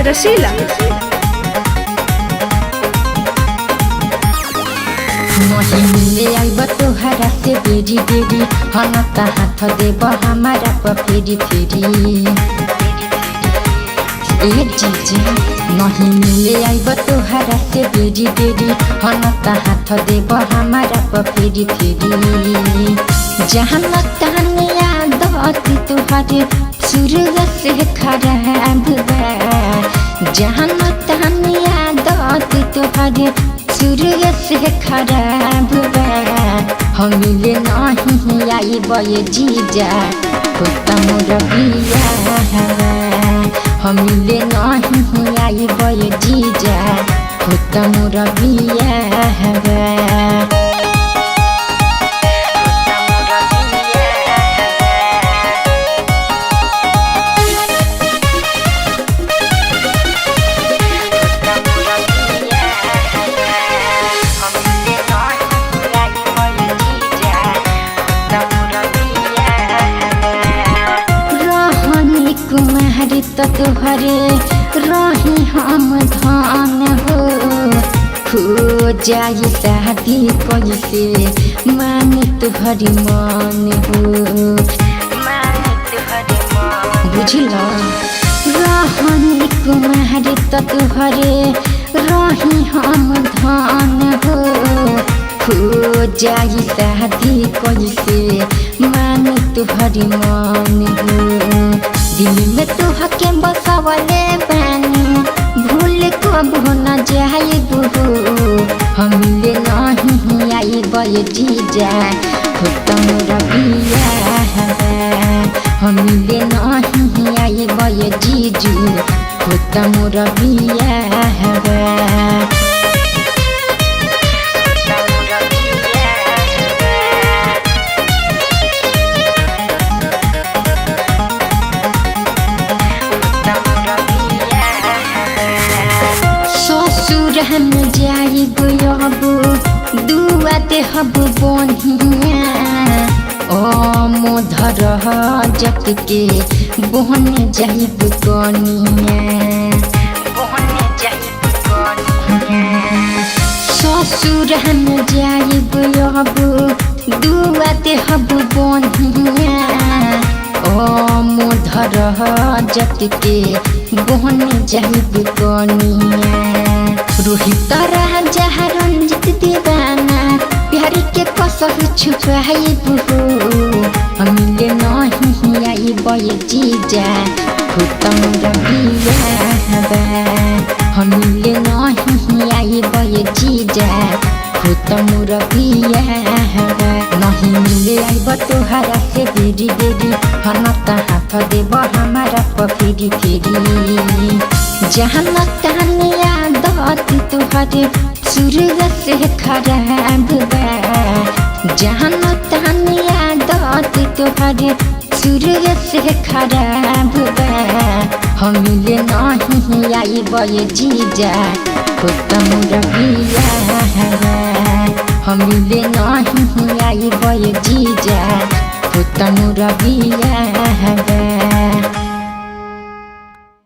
रसीला। नहीं मिले आइब तोहरा से बेरी बेरी हनता हाथ देब हमारा फेरी फेरी ए जीजी नहीं मिले आइब तोहरा से बेरी बेरी हनता हाथ देब हमारा फेरी फेरी जहाँ तहने याद तुहारे सूरज से खराब बा जहाँ तहने याद तुहारे सूरज से खराब बा हम मिले नहीं आइब जीजा होता मोर बियाह हम मिले नहीं आइब जीजा होता मोर बियाह कुमारी तोहरे रही हम धान हो जाई शादी कैसे मानी तुहरी मान हो बुझल रहनी कुमारी तोहरे रही हम धान हो जाई शादी कैसे मानी तुहरी मान हो दिल में तो हके बसवले बानी भूल कबो न जाइबू हम मिले नहीं आइब जीजा होता मोर बियाह हम मिले नहीं आइब जीजू होता मोर बियाह हम जाइब अब दुआ देहब बनिया ओ मोधर जत के बहन जाइब कनिया ससुर हम जाइब अब दुआ देहब बनिया ओ मोधर जत के बहन जाइब कनिया रोहित राजा रंजित दीवाना प्यारी के कसर छुपाइबू हम मिले नहीं आइब जीजा होता मोर बियाह हम मिले नहीं आइब जीजा होता मोर बियाह नहीं मिले आइब तोहरा से बेरी बेरी हनता हाथ देब हमारा फेरी फेरी जहाँ तहने याद तुहारे सूरज से खराब बा जहाँ तहने याद तुहारे सूरज से खराब बा हम मिले नहीं आइब जीजा होता मोर बियाह हम मिले नहीं आइब जीजा होता मोर बियाह